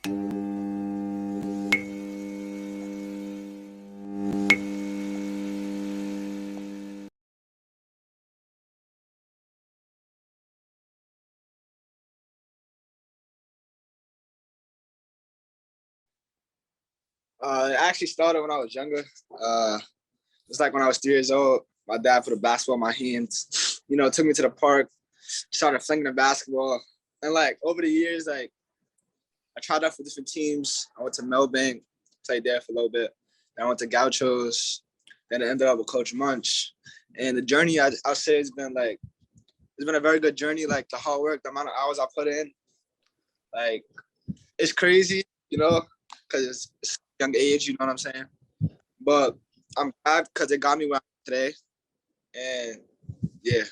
It actually started when I was younger. It's like when I was 3 years old. My dad put a basketball in my hands. Took me to the park, started flinging the basketball, and like over the years, like I tried out for different teams. I went to Melbank, played there for a little bit. Then I went to Gauchos. Then I ended up with Coach Munch. And the journey, I'll say, it's been a very good journey. Like the hard work, the amount of hours I put in, like it's crazy, because it's a young age. You know what I'm saying? But I'm glad because it got me where I'm today. And yeah.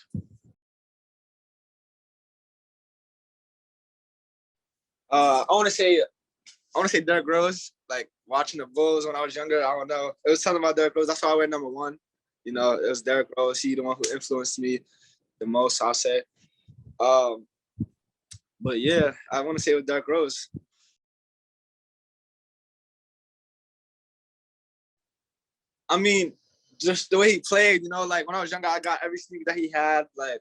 I want to say Derrick Rose. Like watching the Bulls when I was younger, I don't know. It was something about Derrick Rose. That's why I went number one. It was Derrick Rose. He the one who influenced me the most, I'll say. Um, but yeah, I want to say it was Derrick Rose. I mean, just the way he played, like when I was younger, I got every sneaker that he had. Like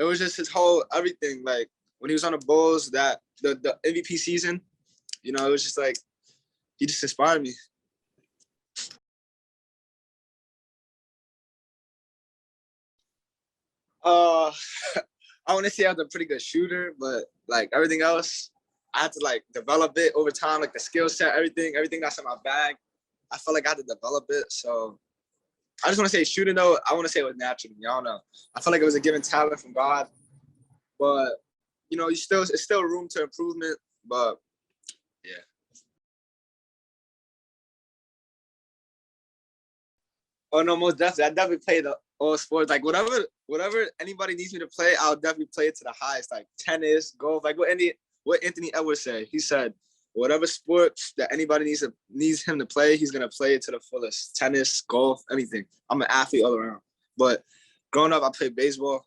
it was just his whole everything. Like when he was on the Bulls, that the MVP season, it was just like he just inspired me. Uh, I want to say I was a pretty good shooter, but like everything else, I had to like develop it over time, like the skill set, everything that's in my bag. I felt like I had to develop it. So I just want to say shooting though, I want to say it was natural. Y'all know. I felt like it was a given talent from God, but it's still room to improvement. But yeah. Oh no, most definitely. I definitely play all sports. Like whatever anybody needs me to play, I'll definitely play it to the highest. Like tennis, golf, like what Anthony Edwards said. He said, whatever sport that anybody needs him to play, he's gonna play it to the fullest. Tennis, golf, anything. I'm an athlete all around. But growing up, I played baseball.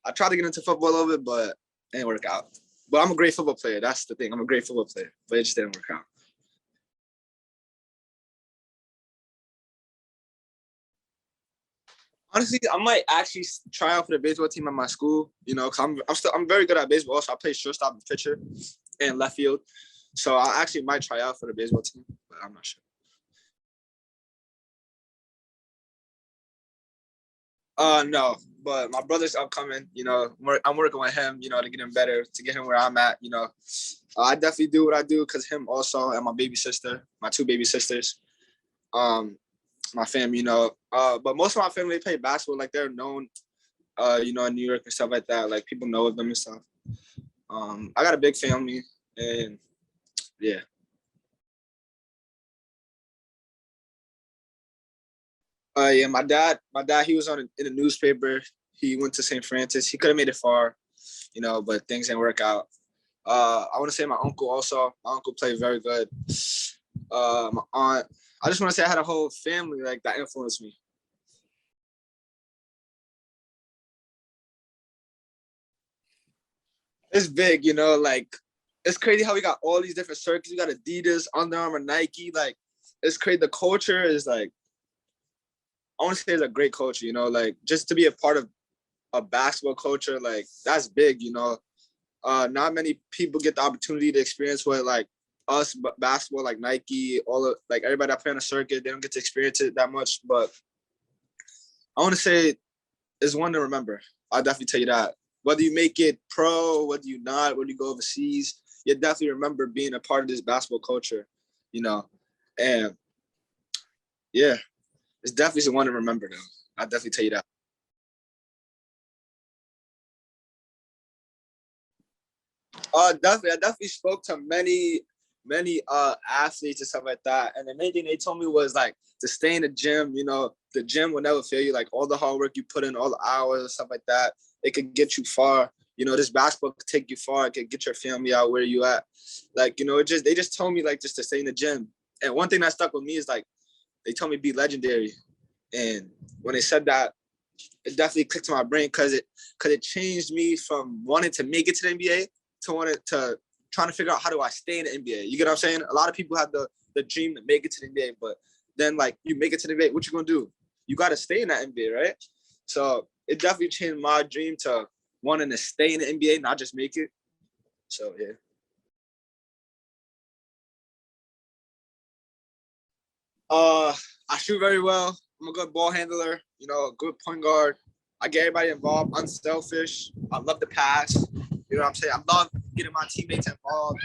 I tried to get into football a little bit, but it didn't work out. But I'm a great football player. That's the thing. I'm a great football player, but it just didn't work out. Honestly, I might actually try out for the baseball team at my school. Cause I'm very good at baseball. So I play shortstop and pitcher and left field. So I actually might try out for the baseball team, but I'm not sure. No, but my brother's upcoming. I'm working with him. To get him better, to get him where I'm at. I definitely do what I do because him also and my baby sister, my two baby sisters. Um, my family. But most of my family play basketball. Like they're known in New York and stuff like that. Like people know of them and stuff. I got a big family, and yeah. Yeah, my dad, he was in a newspaper. He went to St. Francis. He could have made it far, but things didn't work out. I want to say my uncle also. My uncle played very good. My aunt. I just want to say I had a whole family like that influenced me. It's big, like it's crazy how we got all these different circuits. We got Adidas, Under Armour, Nike. Like it's crazy. The culture is like I want to say it's a great culture. Like just to be a part of a basketball culture, like that's big. Not many people get the opportunity to experience what like us basketball, like Nike, all of like everybody that play on the circuit, they don't get to experience it that much. But I want to say it's one to remember. I'll definitely tell you that. Whether you make it pro, whether you not, whether you go overseas, you definitely remember being a part of this basketball culture, you know. And yeah, it's definitely one to remember though. I'll definitely tell you that. Definitely. I definitely spoke to many athletes and stuff like that. And the main thing they told me was like to stay in the gym. The gym will never fail you. Like all the hard work you put in, all the hours and stuff like that, it could get you far. This basketball could take you far. It could get your family out where you at. Like they just told me like just to stay in the gym. And one thing that stuck with me is like they told me be legendary. And when they said that, it definitely clicked to my brain because it changed me from wanting to make it to the NBA to wanting to trying to figure out how do I stay in the NBA. You get what I'm saying? A lot of people have the dream to make it to the NBA, but then like you make it to the NBA, what you gonna do? You gotta stay in that NBA, right? So it definitely changed my dream to wanting to stay in the NBA, not just make it. So yeah. I shoot very well. I'm a good ball handler, you know, a good point guard. I get everybody involved, unselfish. I love the pass. You know what I'm saying? I love getting my teammates involved.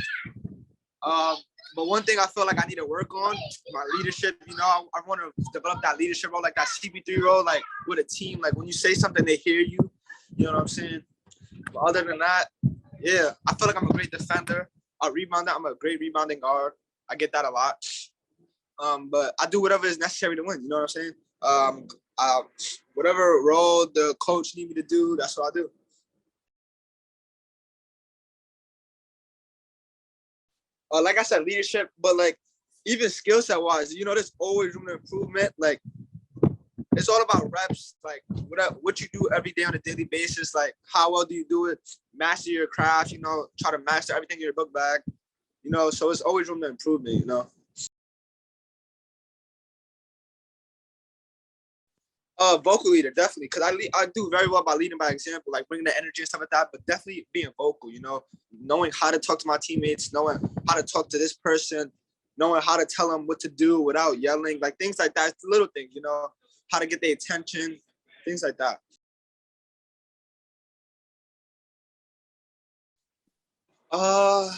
But one thing I feel like I need to work on, my leadership, you know, I want to develop that leadership role, like that CP3 role, like with a team. Like when you say something, they hear you. You know what I'm saying? But other than that, yeah, I feel like I'm a great defender. A rebounder, I'm a great rebounding guard. I get that a lot. But I do whatever is necessary to win. You know what I'm saying? Whatever role the coach need me to do, that's what I do. Like I said, leadership, but like even skill set wise, you know, there's always room to improvement. Like it's all about reps, like what you do every day on a daily basis. Like how well do you do it? Master your craft, you know, try to master everything in your book bag, you know. So it's always room to improvement, you know. Vocal leader, definitely, because I do very well by leading by example, like bringing the energy and stuff like that. But definitely being vocal, you know, knowing how to talk to my teammates, knowing how to talk to this person, knowing how to tell them what to do without yelling, like things like that. It's the little things, you know, how to get their attention, things like that. Uh,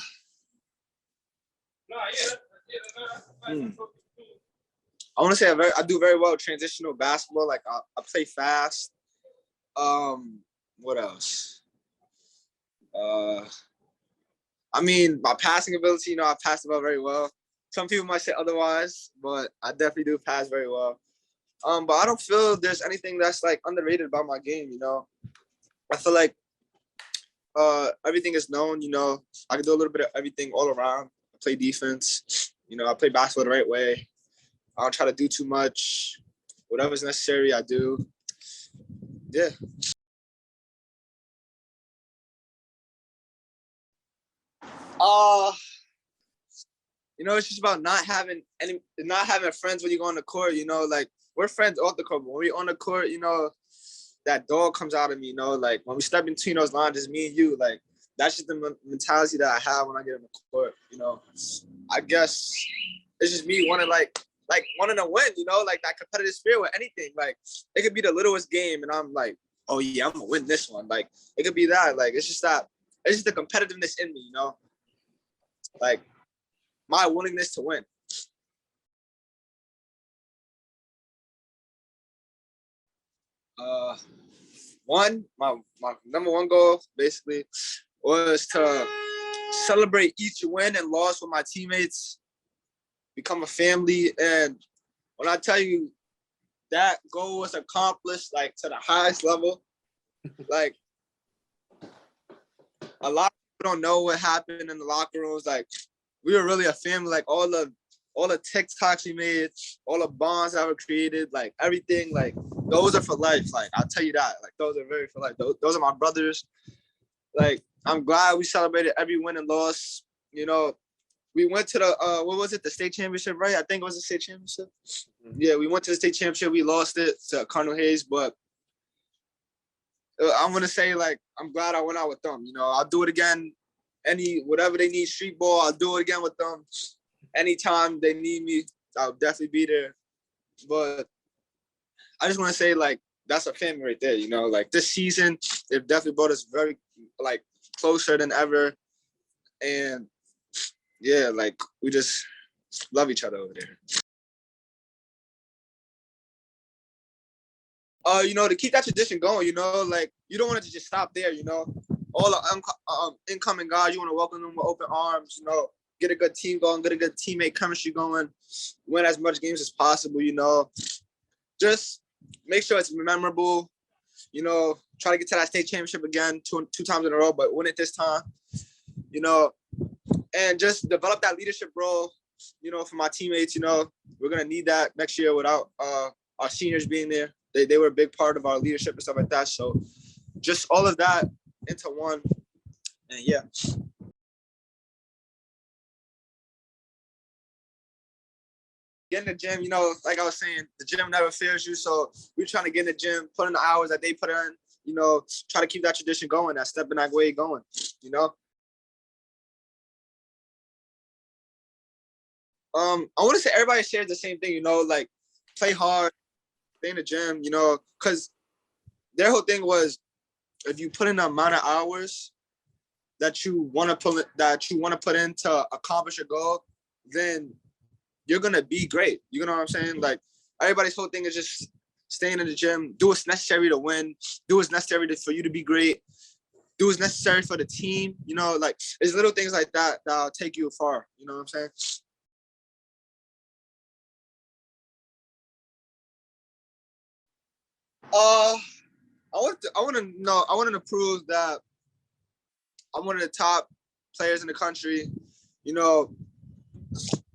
hmm. I want to say I do very well transitional basketball. Like I play fast. What else? Uh, I mean, my passing ability, you know, I pass the ball very well. Some people might say otherwise, but I definitely do pass very well. But I don't feel there's anything that's like underrated about my game, you know. I feel like everything is known, you know. I can do a little bit of everything all around. I play defense, you know, I play basketball the right way. I don't try to do too much. Whatever's necessary, I do. Yeah. Uh, you know, it's just about not having friends when you go on the court, you know, like we're friends off the court, but when we on the court, you know, that dog comes out of me, you know, like when we step between those lines, it's me and you, like that's just the mentality that I have when I get in the court, you know. I guess it's just me wanting like wanting to win, you know, like that competitive spirit with anything. Like it could be the littlest game and I'm like, oh yeah, I'm gonna win this one. Like it could be that, like it's just the competitiveness in me, you know, like my willingness to win. Uh, my number one goal basically was to celebrate each win and loss with my teammates, become a family. And when I tell you that goal was accomplished like to the highest level, like a lot of people don't know what happened in the locker rooms. Like we were really a family. Like all the TikToks we made, all the bonds that were created, like everything, like those are for life. Like I'll tell you that. Like those are very for life. Those are my brothers. Like I'm glad we celebrated every win and loss. You know, we went to the what was it? The state championship, right? I think it was the state championship. Yeah, we went to the state championship. We lost it to Cardinal Hayes, but I'm gonna say like I'm glad I went out with them. You know, I'll do it again. Whatever they need street ball, I'll do it again with them. Anytime they need me, I'll definitely be there. But I just want to say like that's a family right there. You know, like this season, they've definitely brought us very like closer than ever, and yeah, like we just love each other over there. You know, to keep that tradition going, you know, like you don't want it to just stop there, you know. All the incoming guys, you want to welcome them with open arms, you know, get a good team going, get a good teammate chemistry going, win as much games as possible, you know. Just make sure it's memorable, you know, try to get to that state championship again two times in a row, but win it this time, you know, and just develop that leadership role, you know, for my teammates, you know, we're going to need that next year without our seniors being there. They were a big part of our leadership and stuff like that. So just all of that into one. And yeah. get in the gym, you know, like I was saying, the gym never fails you. So we're trying to get in the gym, put in the hours that they put in, you know, try to keep that tradition going, that step in that way going, you know. I want to say everybody shares the same thing, you know, like play hard, stay in the gym, you know, because their whole thing was if you put in the amount of hours that you want to put in to accomplish a goal, then you're gonna be great. You know what I'm saying? Like everybody's whole thing is just staying in the gym, do what's necessary to win, do what's necessary for you to be great, do what's necessary for the team. You know, like it's little things like that that'll take you far. You know what I'm saying? Uh, I wanted to prove that I'm one of the top players in the country. You know,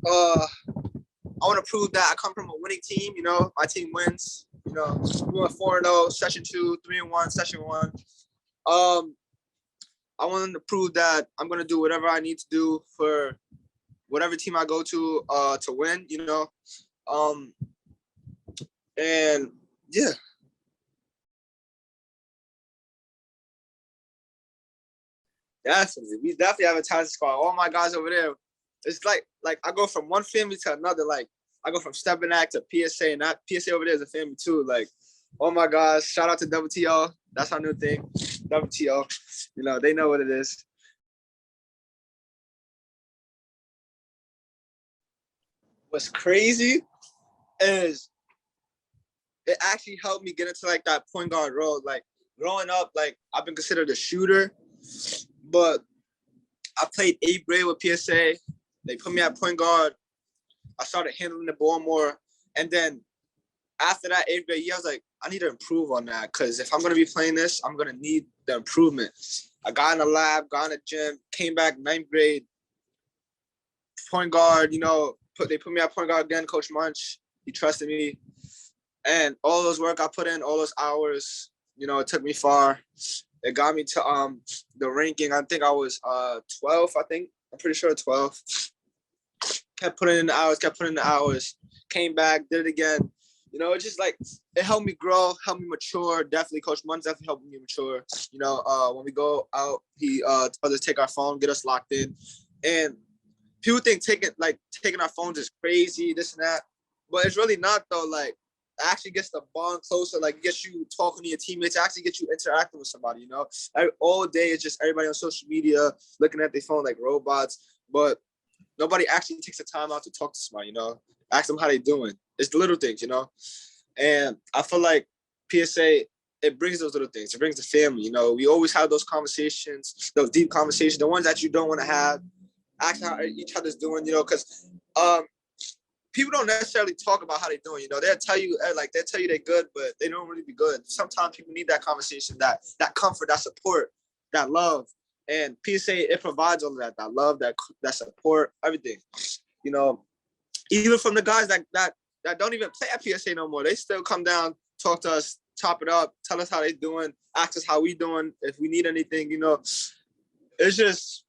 uh, I want to prove that I come from a winning team. You know, my team wins. You know, we went 4-0, session 2, 3-1, session 1. Um, I want to prove that I'm gonna do whatever I need to do for whatever team I go to win. You know, um, and yeah, definitely, we definitely have a talented squad. All my guys over there, it's like I go from one family to another. Like I go from stepping act to PSA, and that PSA over there is a family too. Like, oh my gosh, shout out to WTO. That's our new thing, WTO. You know, they know what it is. What's crazy is it actually helped me get into like that point guard role. Like growing up, like I've been considered a shooter, but I played 8th grade with PSA. They put me at point guard. I started handling the ball more, and then after that 8th grade year, I was like, I need to improve on that because if I'm gonna be playing this, I'm gonna need the improvement. I got in the lab, got in the gym, came back 9th grade, point guard. You know, they put me at point guard again. Coach Munch, he trusted me, and all those work I put in, all those hours, you know, it took me far. It got me to the ranking. I think I was 12. I think I'm pretty sure 12. Kept putting in the hours, kept putting in the hours. Came back, did it again. You know, it's just like it helped me grow, helped me mature. Definitely, Coach Munn definitely helped me mature. You know, when we go out, he tells us take our phone, get us locked in, and people think taking our phones is crazy, this and that, but it's really not though. Like, it actually gets the bond closer. Like, it gets you talking to your teammates, actually gets you interacting with somebody. You know, all day it's just everybody on social media looking at their phone like robots, but nobody actually takes the time out to talk to somebody. You know, ask them how they doing. It's the little things, you know, and I feel like PSA. It brings those little things. It brings the family. You know, we always have those conversations, those deep conversations, the ones that you don't want to have. Ask how each other's doing, you know, because people don't necessarily talk about how they're doing. You know, they'll tell you they're good, but they don't really be good. Sometimes people need that conversation, that comfort, that support, that love. And PSA, it provides all of that love, that support, everything. You know, even from the guys that don't even play at PSA no more, they still come down, talk to us, top it up, tell us how they doing, ask us how we doing, if we need anything. You know, it's just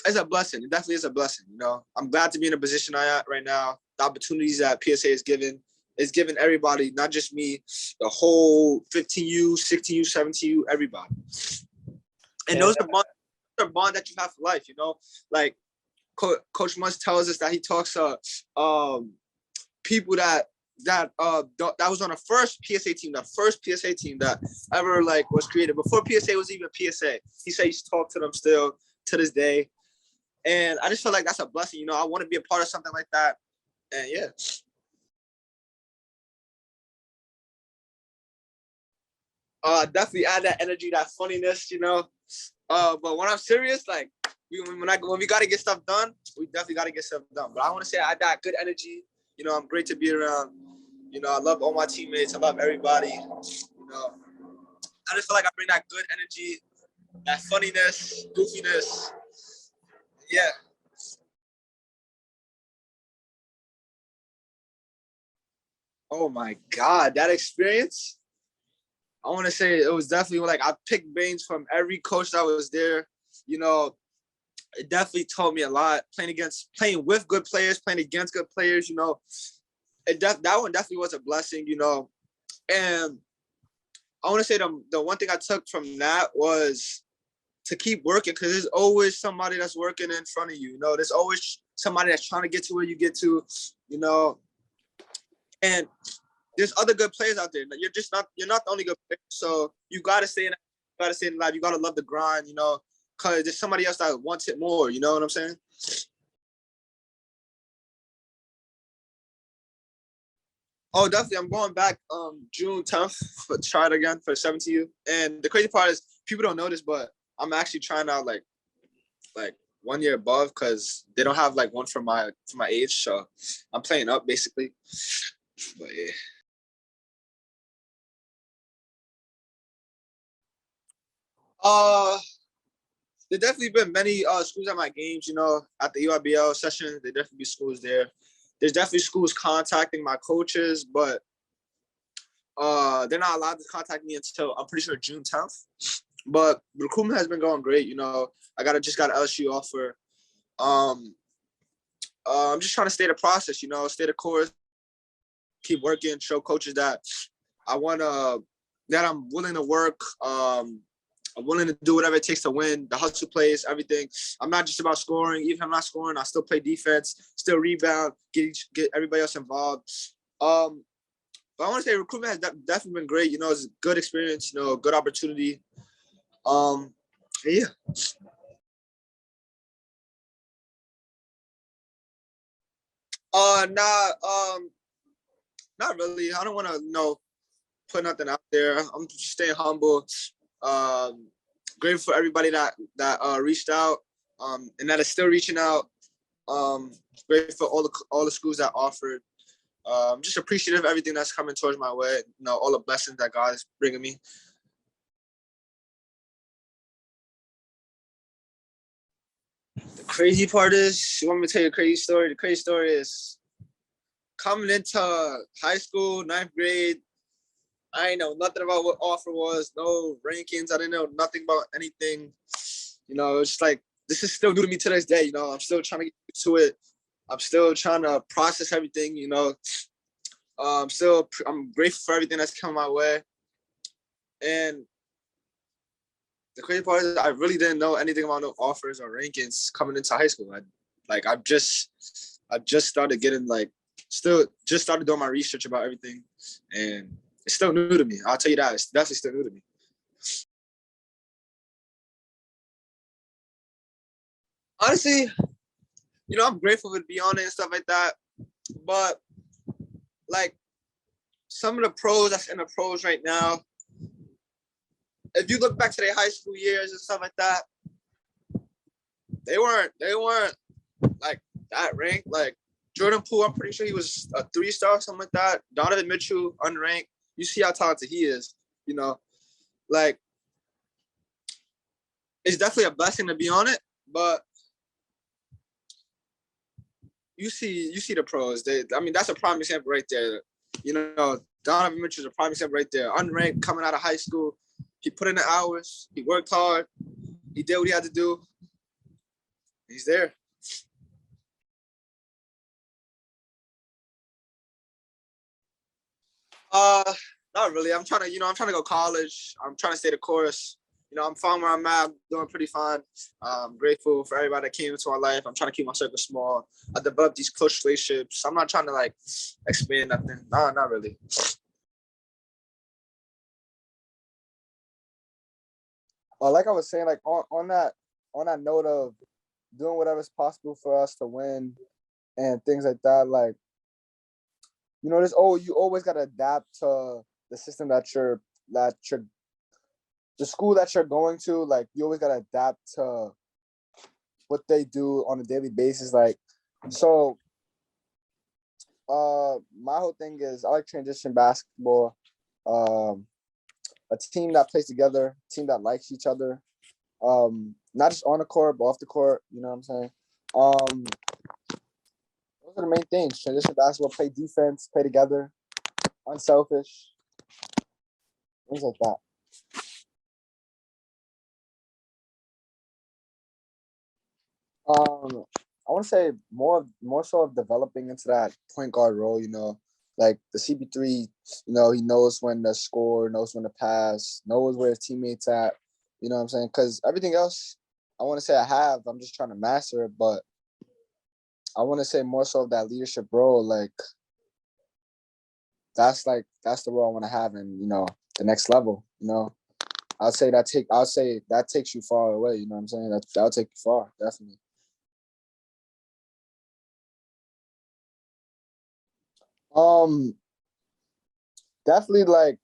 it's a blessing. It definitely is a blessing. You know, I'm glad to be in the position I am right now. The opportunities that PSA is given everybody, not just me, the whole 15U, 16U, 17U, everybody. And those are the bond that you have for life. You know, like Coach Munch tells us that he talks to people that was on the first PSA team, the first PSA team that ever like was created before PSA was even PSA. He said he talks to them still to this day. And I just feel like that's a blessing. You know, I want to be a part of something like that. And yeah. Definitely add that energy, that funniness, you know. But when I'm serious, like when we gotta get stuff done, we definitely gotta get stuff done. But I want to say I add that good energy. You know, I'm great to be around. You know, I love all my teammates. I love everybody. You know, I just feel like I bring that good energy, that funniness, goofiness. Yeah. Oh my God, that experience. I want to say it was definitely like I picked brains from every coach that was there. You know, it definitely taught me a lot. Playing with good players, playing against good players. You know, that one definitely was a blessing, you know. And I want to say the one thing I took from that was to keep working, because there's always somebody that's working in front of you. You know, there's always somebody that's trying to get to where you get to, you know. And there's other good players out there. You're not the only good player. So you gotta stay in life. You gotta love the grind, you know, because there's somebody else that wants it more. You know what I'm saying? Oh, definitely. I'm going back June 10th to try it again for 17U. And the crazy part is people don't know this, but I'm actually trying out like 1 year above, because they don't have like one for my age. So I'm playing up basically. But yeah. Uh there definitely been many schools at my games, you know, at the UIBL session. There definitely be schools there. There's definitely schools contacting my coaches, but they're not allowed to contact me until I'm pretty sure June 10th. But recruitment has been going great. You know, just got an LSU offer. I'm just trying to stay the process. You know, stay the course, keep working, show coaches that I want to, that I'm willing to work. I'm willing to do whatever it takes to win. The hustle plays, everything. I'm not just about scoring. Even if I'm not scoring, I still play defense, still rebound, get everybody else involved. But I want to say recruitment has definitely been great. You know, it's a good experience. You know, good opportunity. Yeah. Nah. Not really. I don't want to, put nothing out there. I'm just staying humble. Grateful for everybody that reached out, and that is still reaching out. Um, Grateful for all the schools that offered. Just appreciative of everything that's coming towards my way. You know, all the blessings that God is bringing me. The crazy part is, you want me to tell you a crazy story? The crazy story is coming into high school, ninth grade. I didn't know nothing about what offer was, no rankings. I didn't know nothing about anything. You know, it's like, this is still new to me to this day. You know, I'm still trying to get used to it. I'm still trying to process everything. You know, I'm grateful for everything that's come my way. And the crazy part is, I really didn't know anything about no offers or rankings coming into high school. I just started getting still just started doing my research about everything, and it's still new to me. I'll tell you that, it's definitely still new to me. Honestly, you know, I'm grateful to be on it and stuff like that. But like some of the pros that's in the pros right now, if you look back to their high school years and stuff like that, they weren't like that ranked. Like Jordan Poole, I'm pretty sure he was a 3-star, something like that. Donovan Mitchell, unranked. You see how talented he is. You know, like it's definitely a blessing to be on it, but you see the pros. I mean, that's a prime example right there. You know, Donovan Mitchell's a prime example right there. Unranked, coming out of high school, he put in the hours. He worked hard. He did what he had to do. He's there. Uh, Not really. I'm trying to go college. I'm trying to stay the course. You know, I'm fine where I'm at. I'm doing pretty fine. I'm grateful for everybody that came into my life. I'm trying to keep my circle small. I developed these close relationships. I'm not trying to expand nothing. No, not really. Like I was saying, like on that note of doing whatever's possible for us to win and things like that, like, you know, you always gotta adapt to the system that you're the school that you're going to. Like, you always gotta adapt to what they do on a daily basis. Like, so my whole thing is, I like transition basketball. Um a team that plays together, a team that likes each other. Not just on the court, but off the court, you know what I'm saying? Um those are the main things. Transition basketball, play defense, play together, unselfish, things like that. I want to say more so of developing into that point guard role. You know, Like the CP3, he knows when to score, knows when to pass, knows where his teammates at. You know what I'm saying? Because everything else, I want to say I have. I'm just trying to master it, but I want to say more so of that leadership role. Like that's the role I want to have in the next level. I'll say that takes you far away. You know what I'm saying? That'll take you far, definitely. Um, Definitely like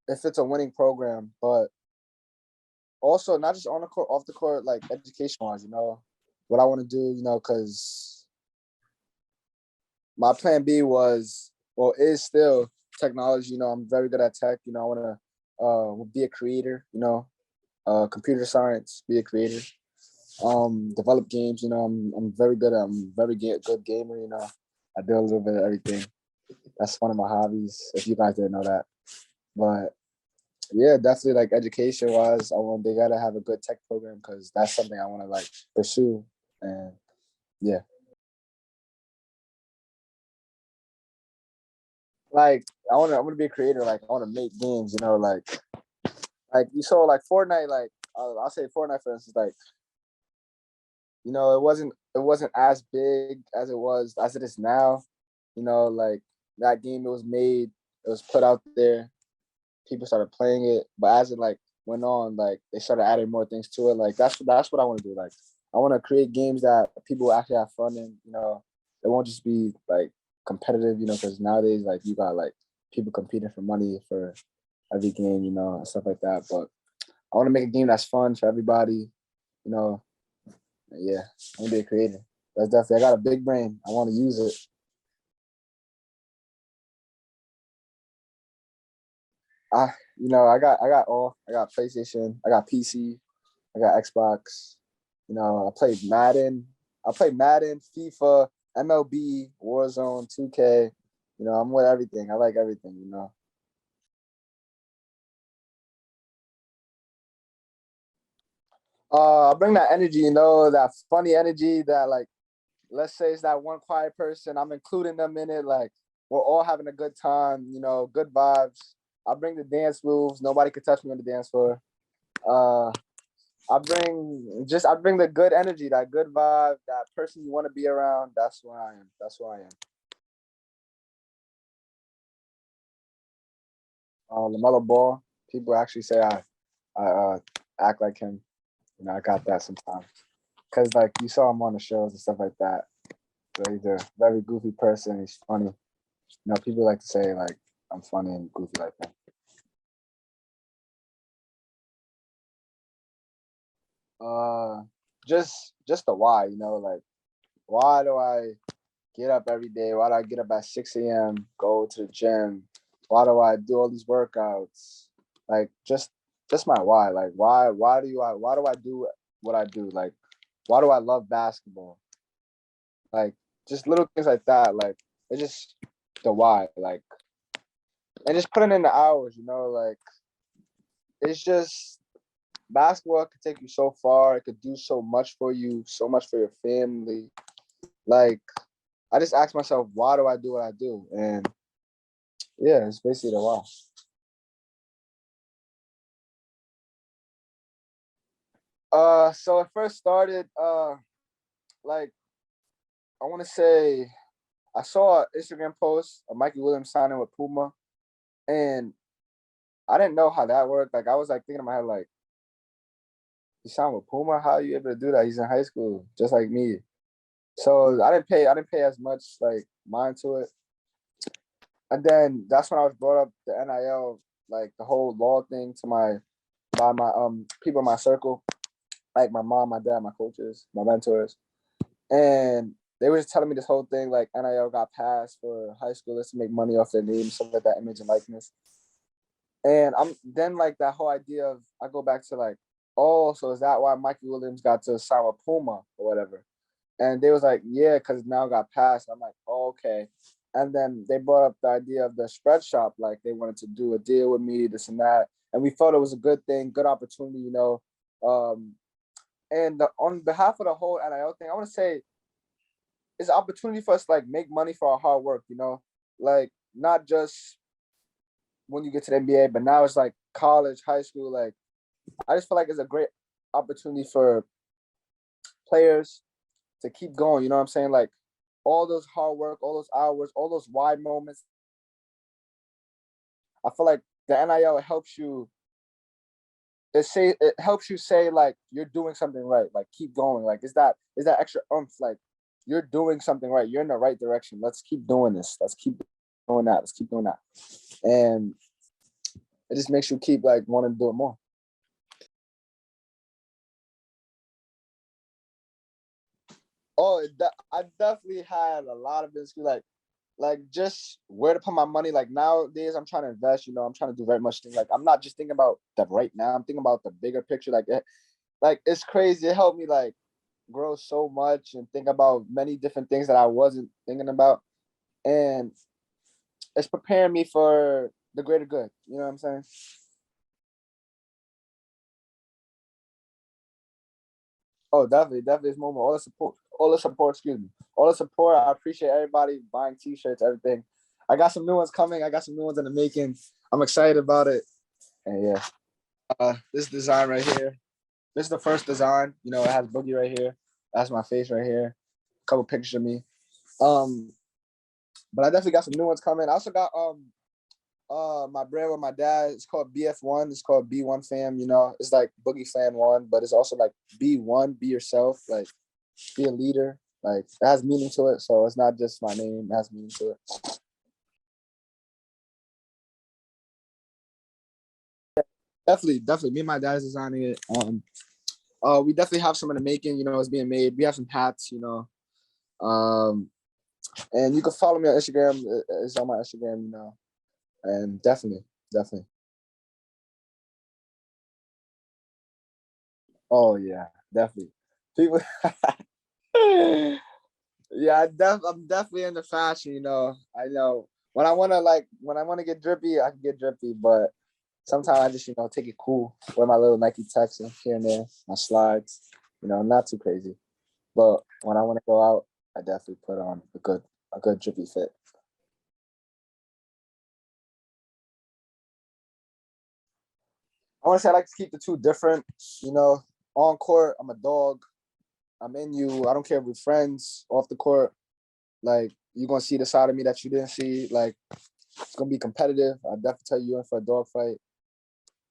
if it's a winning program, but also not just on the court, off the court, like education wise, what I want to do, because my plan B was, well, is still technology. I'm very good at tech. I want to be a creator. Computer science, be a creator. Develop games. I'm very good. Good gamer. I do a little bit of everything. That's one of my hobbies. If you guys didn't know that, but yeah, definitely like education wise, they gotta have a good tech program because that's something I want to like pursue. And yeah, like I want to be a creator. Like I want to make games. Like you saw like Fortnite. Like I'll say Fortnite for instance. Like it wasn't as big as it is now. Like that game it was made, it was put out there, people started playing it, but as it like went on, like they started adding more things to it. Like that's what I want to do. Like I want to create games that people actually have fun in. It won't just be like competitive. Because nowadays like you got like people competing for money for every game. And stuff like that. But I want to make a game that's fun for everybody. You know, yeah, I want to be a creator. That's definitely. I got a big brain. I want to use it. I I got PlayStation, I got PC, I got Xbox. I played Madden. I play Madden, FIFA, MLB, Warzone, 2K. I'm with everything. I like everything. I bring that energy, that funny energy that like let's say it's that one quiet person. I'm including them in it. Like we're all having a good time, good vibes. I bring the dance moves. Nobody can touch me on the dance floor. Uh I bring the good energy, that good vibe, that person you want to be around. That's who I am. That's who I am. LaMelo Ball. People actually say I act like him. I got that sometimes. Cause like you saw him on the shows and stuff like that. So he's a very goofy person. He's funny. People like to say like I'm funny and goofy like that. Uh, just the why. Like why do I get up every day? Why do I get up at 6 a.m., go to the gym? Why do I do all these workouts? Like just my why. Like why do I do what I do? Like why do I love basketball? Like just little things like that. Like it's just the why. Like and just putting in the hours, like it's just basketball could take you so far. It could do so much for you, so much for your family. Like I just ask myself, why do I do what I do? And yeah, it's basically the why. So it first started like I want to say I saw an Instagram post of Mikey Williams signing with Puma, and I didn't know how that worked. Like I was like thinking in my head like, he signed with Puma. How are you able to do that? He's in high school, just like me. So I didn't pay as much like mind to it. And then that's when I was brought up the NIL, like the whole law thing to my by my people in my circle, like my mom, my dad, my coaches, my mentors. And they were just telling me this whole thing like NIL got passed for high schoolers to make money off their name, stuff like that, image and likeness. And I'm then like that whole idea of I go back to like, oh, so is that why Mikey Williams got to sign with Puma or whatever? And they was like, yeah, because now got passed. I'm like, oh, okay. And then they brought up the idea of the spread shop, like they wanted to do a deal with me, this and that. And we felt it was a good thing, good opportunity. Um, and on behalf of the whole NIL thing, I want to say it's an opportunity for us to like make money for our hard work. Like not just when you get to the NBA, but now it's like college, high school. Like, I just feel like it's a great opportunity for players to keep going. You know what I'm saying? Like, all those hard work, all those hours, all those wide moments. I feel like the NIL helps you. It helps you say like you're doing something right. Like, keep going. Like, is that extra oomph? Like, you're doing something right. You're in the right direction. Let's keep doing this. Let's keep doing that. Let's keep doing that. And it just makes you keep like wanting to do it more. Oh, I definitely had a lot of this like just where to put my money. Like, nowadays I'm trying to invest, I'm trying to do very much things. Like, I'm not just thinking about that right now. I'm thinking about the bigger picture. Like it's crazy. It helped me like grow so much and think about many different things that I wasn't thinking about. And it's preparing me for the greater good. You know what I'm saying? Oh, definitely this moment. Excuse me. All the support. I appreciate everybody buying t-shirts, everything. I got some new ones coming. I got some new ones in the making. I'm excited about it. And yeah. This design right here. This is the first design. It has Boogie right here. That's my face right here. A couple pictures of me. Um, but I definitely got some new ones coming. I also got my brand with my dad. It's called BF1. It's called B1 Fam. It's like Boogie Fland 1, but it's also like B1, be yourself, like be a leader. Like, it has meaning to it. So it's not just my name, it has meaning to it. Definitely. Me and my dad is designing it. We definitely have some in the making, it's being made. We have some hats. Um, and you can follow me on Instagram. It's on my Instagram. And definitely. Oh yeah, definitely. People. Yeah, I'm definitely into fashion. I know when I want to get drippy, I can get drippy, but sometimes I just take it cool. Wear my little Nike Texan here and there, my slides. Not too crazy. But when I want to go out, I definitely put on a good drippy fit. I want to say I like to keep the two different. You know, on court, I'm a dog. I'm in you. I don't care if we're friends. Off the court, like, you're gonna see the side of me that you didn't see. Like, it's gonna be competitive. I definitely tell you in for a dog fight.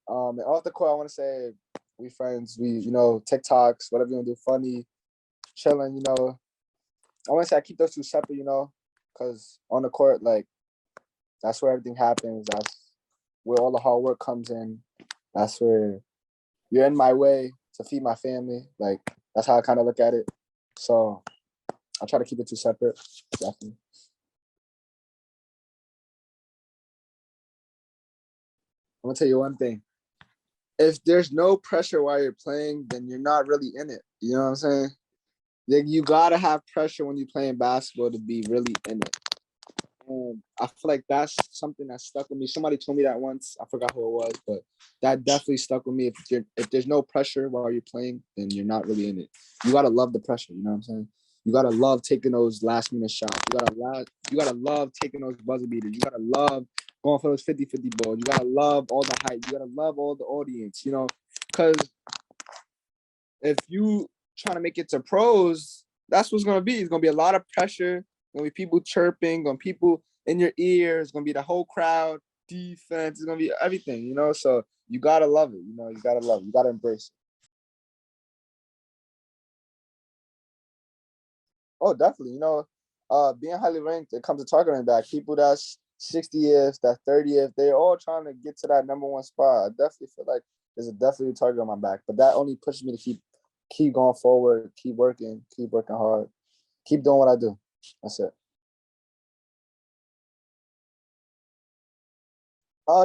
And off the court, I want to say we friends. We TikToks, whatever you want to do, funny, chilling. I want to say I keep those two separate. Because on the court, like, that's where everything happens. That's where all the hard work comes in. That's where you're in my way to feed my family. Like, that's how I kind of look at it. So I try to keep it two separate. Definitely. I'm gonna tell you one thing. If there's no pressure while you're playing, then you're not really in it. You know what I'm saying? Like, you gotta have pressure when you're playing basketball to be really in it. And I feel like that's something that stuck with me. Somebody told me that once. I forgot who it was, but that definitely stuck with me. If there's no pressure while you're playing, then you're not really in it. You gotta love the pressure. You know what I'm saying? You gotta love taking those last minute shots. You gotta love taking those buzzer beaters. You gotta love going for those 50-50 balls. You gotta love all the hype. You gotta love all the audience. Because if you trying to make it to pros, that's what's gonna be. It's gonna be a lot of pressure. Gonna be people chirping, gonna be people in your ears, gonna be the whole crowd, defense, it's gonna be everything. So you gotta love it, you gotta love it, you gotta embrace it. Oh, definitely. Being highly ranked, it comes to targeting back. People that's 60th, that 30th, they're all trying to get to that number one spot. I definitely feel like there's definitely a target on my back. But that only pushes me to keep going forward, keep working hard, keep doing what I do. That's it.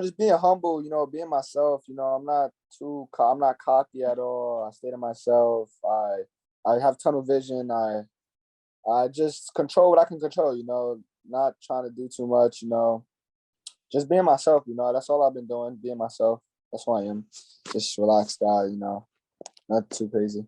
Just being humble, being myself. I'm not cocky at all. I stay to myself. I have tunnel vision. I just control what I can control. Not trying to do too much. Just being myself. That's all I've been doing. Being myself. That's who I am. Just relaxed guy. Not too crazy.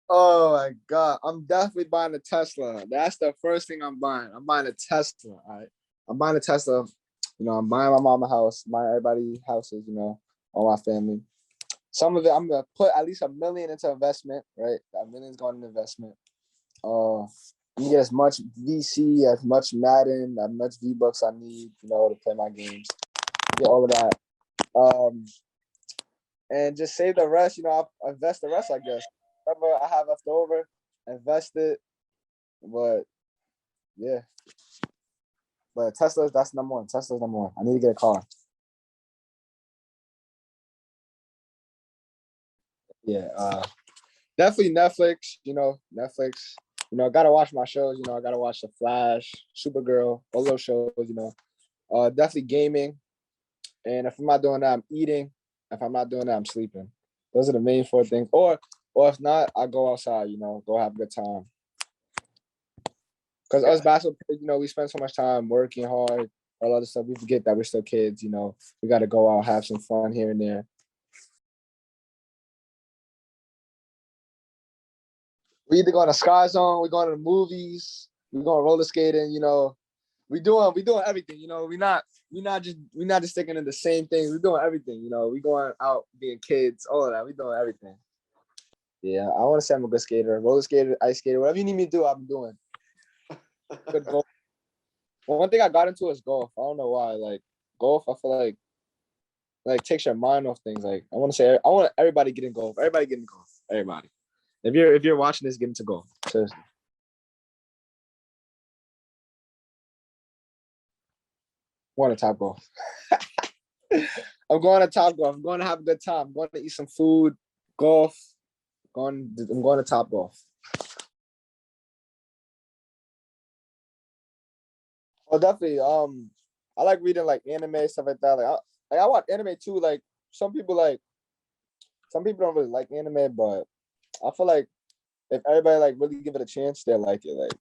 Oh my God. I'm definitely buying a Tesla. That's the first thing I'm buying. I'm buying a Tesla. All right. I'm buying a Tesla. You know, I'm buying my mom a house, buying everybody houses, you know, all my family. Some of it, I'm gonna put at least $1 million into investment, right? That million's going in investment. I'm gonna get as much VC, as much Madden, as much V-Bucks I need, you know, to play my games. Get all of that. And just save the rest, you know, I'll invest the rest, I guess. Whatever I have left over, invest it. But yeah. But Tesla's that's number one. Tesla's number one. I need to get a car. Yeah. Definitely Netflix, you know, Netflix. You know, I gotta watch my shows, you know, I gotta watch The Flash, Supergirl, all those shows, you know. Definitely gaming. And if I'm not doing that, I'm eating. If I'm not doing that, I'm sleeping. Those are the main four things. Or if not, I go outside, you know, go have a good time. Because us basketball players, you know, we spend so much time working hard, all other stuff. We forget that we're still kids, you know. We got to go out, have some fun here and there. We either going to Sky Zone, we're going to the movies, we're going roller skating, you know. We doing everything, you know. We're not just sticking to the same thing. We're doing everything, you know. We going out being kids, all of that. We doing everything. Yeah, I want to say I'm a good skater, roller skater, ice skater, whatever you need me to do, I'm doing. Good golf. Well, one thing I got into is golf. I don't know why. Like golf, I feel like takes your mind off things. Like I want everybody get in golf. Everybody get in golf. Everybody. If you're watching this, get into golf. Seriously. Want to top golf. I'm going to top golf. I'm going to have a good time. I'm going to eat some food, golf. I'm going to top golf. Well, definitely. I like reading like anime stuff like that. I watch anime too. Like some people like some people don't really like anime, but I feel like if everybody like really give it a chance, they'll like it. Like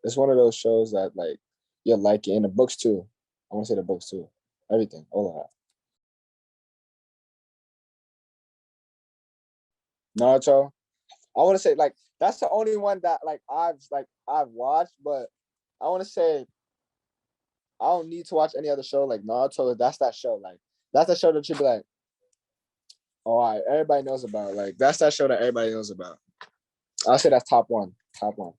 it's one of those shows that like you'll like it. And the books too. I want to say the books too. Everything, all of that. Naruto. I want to say like that's the only one that I've watched, but I want to say I don't need to watch any other show like Naruto. That's that show. Like that's the show that you be like, oh, all right, everybody knows about. Like that's that show that everybody knows about. I'll say that's top one. Top one.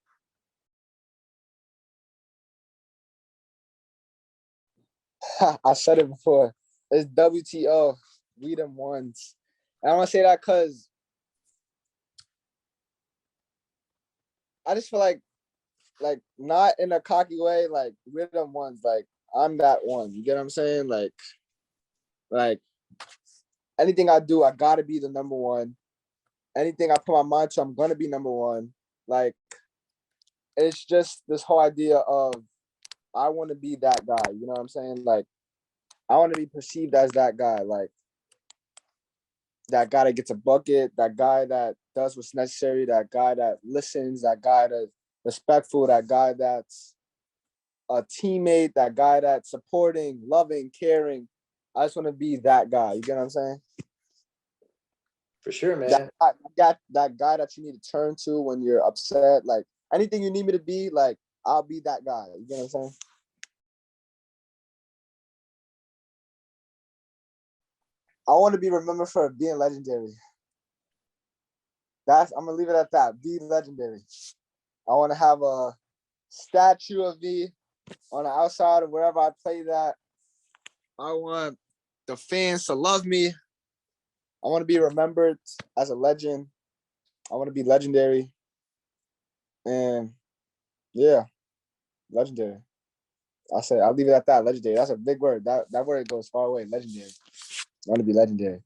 I said it before. It's WTO. We them ones. And I want to say that because I just feel like not in a cocky way. Like we're them ones. Like I'm that one. You get what I'm saying? Like anything I do, I gotta be the number one. Anything I put my mind to, I'm gonna be number one. Like it's just this whole idea of I want to be that guy. You know what I'm saying? Like I want to be perceived as that guy. Like that guy that gets a bucket, that guy that does what's necessary, that guy that listens, that guy that's respectful, that guy that's a teammate, that guy that's supporting, loving, caring. I just want to be that guy. You get what I'm saying? For sure, man. That guy that you need to turn to when you're upset. Like anything you need me to be, like I'll be that guy. You get what I'm saying? I want to be remembered for being legendary. I'm gonna leave it at that. Be legendary. I want to have a statue of me on the outside of wherever I play that. I want the fans to love me. I want to be remembered as a legend. I want to be legendary. And yeah, legendary. I'll leave it at that. Legendary. That's a big word. That word goes far away. Legendary. I want to be legendary.